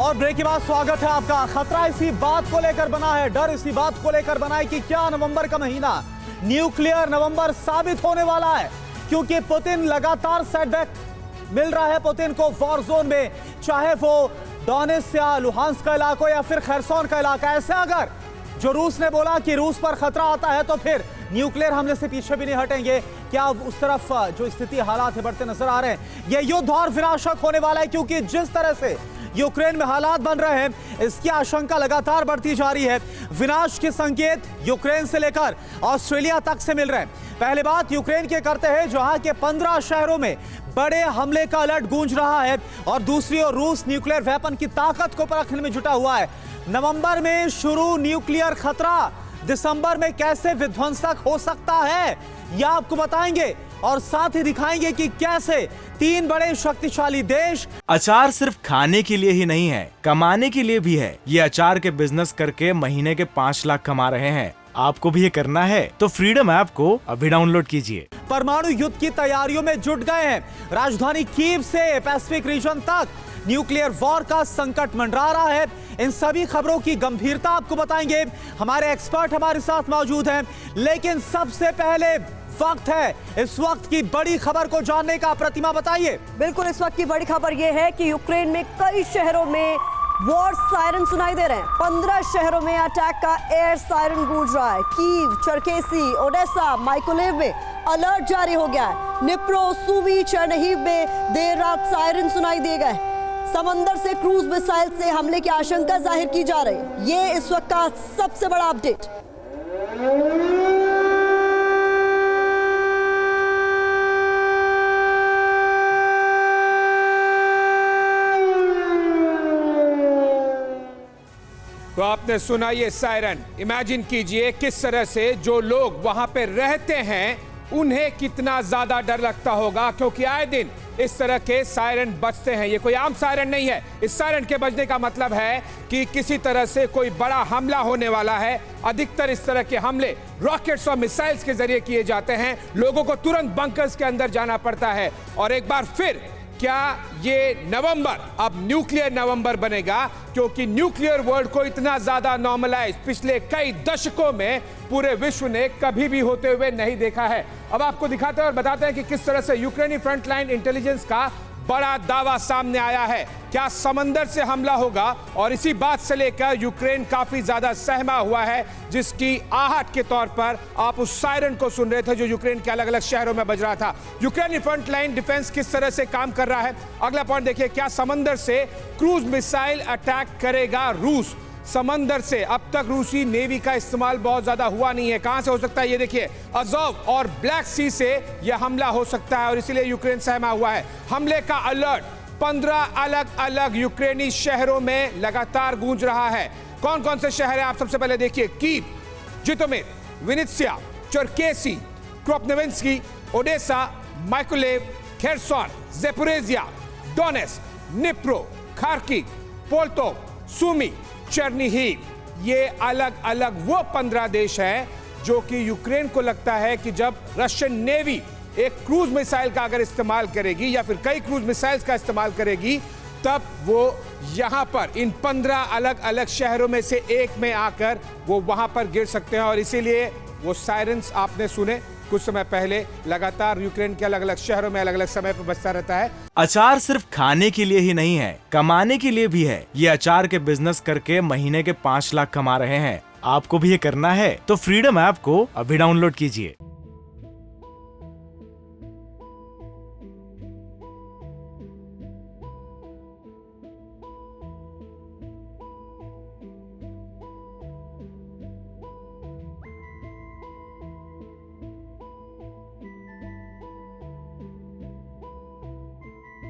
और ब्रेक के बाद स्वागत है आपका। खतरा इसी बात को लेकर बना है, डर इसी बात को लेकर बना है कि क्या नवंबर का महीना न्यूक्लियर नवंबर साबित होने वाला है, क्योंकि पुतिन लगातार सेटबैक मिल रहा है पुतिन को वॉर जोन में, चाहे वो डोनेट्स्क या लुहांस्क का इलाका या फिर खरसोन का इलाका। ऐसे अगर जो रूस ने बोला कि रूस पर खतरा आता है तो फिर न्यूक्लियर हमले से पीछे भी नहीं हटेंगे। क्या उस तरफ जो स्थिति हालात है बढ़ते नजर आ रहे हैं। यह युद्ध और विनाशक होने वाला है, क्योंकि जिस तरह से यूक्रेन में हालात बन रहे हैं इसकी आशंका लगातार बढ़ती जा रही है। विनाश के संकेत यूक्रेन से लेकर ऑस्ट्रेलिया तक से मिल रहे हैं। पहले बात यूक्रेन के करते हैं, जहां के 15 शहरों में बड़े हमले का अलर्ट गूंज रहा है, और दूसरी ओर रूस न्यूक्लियर वेपन की ताकत को परखने में जुटा हुआ है। नवंबर में शुरू न्यूक्लियर खतरा दिसंबर में कैसे विध्वंसक हो सकता है, यह आपको बताएंगे और साथ ही दिखाएंगे कि कैसे 3 बड़े शक्तिशाली देश। अचार सिर्फ खाने के लिए ही नहीं है, कमाने के लिए भी है। ये अचार के बिजनेस करके महीने के 5 लाख कमा रहे हैं। आपको भी ये करना है तो फ्रीडम ऐप को अभी डाउनलोड कीजिए। परमाणु युद्ध की तैयारियों में जुट गए हैं। राजधानी कीव से पैसिफिक रीजन तक न्यूक्लियर वॉर का संकट मंडरा रहा है। इन सभी खबरों की गंभीरता आपको बताएंगे, हमारे एक्सपर्ट हमारे साथ मौजूद हैं। लेकिन सबसे पहले वक्त है इस वक्त की बड़ी खबर को जानने का। प्रतिमा बताइए। बिल्कुल, इस वक्त की बड़ी खबर यह है कि यूक्रेन में कई शहरों में वॉर सायरन सुनाई दे रहे हैं। 15 शहरों में अटैक का एयर सायरन गूंज रहा है। कीव, चरकेसी, ओडेसा, माइकोलेव में अलर्ट जारी हो गया है। निप्रो, सुमी, चेरनिहिव में देर रात सायरन सुनाई दिए गए। समंदर से क्रूज मिसाइल से हमले की आशंका जाहिर की जा रही है। ये इस वक्त का सबसे बड़ा अपडेट। तो आपने सुना ये सायरन। इमेजिन कीजिए किस तरह से जो लोग वहां पे रहते हैं उन्हें कितना ज्यादा डर लगता होगा, क्योंकि आए दिन इस तरह के सायरन बजते हैं। ये कोई आम सायरन नहीं है। इस सायरन के बजने का मतलब है कि किसी तरह से कोई बड़ा हमला होने वाला है। अधिकतर इस तरह के हमले रॉकेट्स और मिसाइल्स के जरिए किए जाते हैं। लोगों को तुरंत बंकर्स के अंदर जाना पड़ता है। और एक बार फिर क्या ये नवंबर अब न्यूक्लियर नवंबर बनेगा, क्योंकि न्यूक्लियर वर्ल्ड को इतना ज्यादा नॉर्मलाइज पिछले कई दशकों में पूरे विश्व ने कभी भी होते हुए नहीं देखा है। अब आपको दिखाते हैं और बताते हैं कि किस तरह से यूक्रेनी फ्रंटलाइन इंटेलिजेंस का बड़ा दावा सामने आया है। क्या समंदर से हमला होगा, और इसी बात से लेकर यूक्रेन काफी ज्यादा सहमा हुआ है, जिसकी आहट के तौर पर आप उस सायरन को सुन रहे थे जो यूक्रेन के अलग अलग शहरों में बज रहा था। यूक्रेनी फ्रंटलाइन डिफेंस किस तरह से काम कर रहा है। अगला पॉइंट देखिए, क्या समंदर से क्रूज मिसाइल अटैक करेगा रूस। समंदर से अब तक रूसी नेवी का इस्तेमाल बहुत ज्यादा हुआ नहीं है। कहां से हो सकता है, ये देखिए, अज़ोव और ब्लैक सी से यह हमला हो सकता है, और इसीलिए यूक्रेन सहमा हुआ है। हमले का अलर्ट 15 अलग अलग यूक्रेनी शहरों में लगातार गूंज रहा है। कौन कौन से शहर है आप सबसे पहले देखिए। Kyiv, Zhytomyr, Vinnytsia, Cherkasy, Kropyvnytskyi, Odesa, Mykolaiv, Kherson, Zaporizhzhia, Donetsk, Dnipro, Kharkiv, Poltava, Sumy, Chernihiv. ये अलग अलग वो 15 देश हैं जो कि यूक्रेन को लगता है कि जब रशियन नेवी एक क्रूज मिसाइल का अगर इस्तेमाल करेगी या फिर कई क्रूज मिसाइल्स का इस्तेमाल करेगी, तब वो यहां पर इन 15 अलग अलग शहरों में से एक में आकर वो वहां पर गिर सकते हैं। और इसीलिए वो सायरन्स आपने सुने कुछ समय पहले, लगातार यूक्रेन के अलग अलग शहरों में अलग अलग समय पर बजता रहता है। अचार सिर्फ खाने के लिए ही नहीं है, कमाने के लिए भी है। ये अचार के बिजनेस करके महीने के 5 लाख कमा रहे हैं। आपको भी ये करना है तो फ्रीडम ऐप को अभी डाउनलोड कीजिए।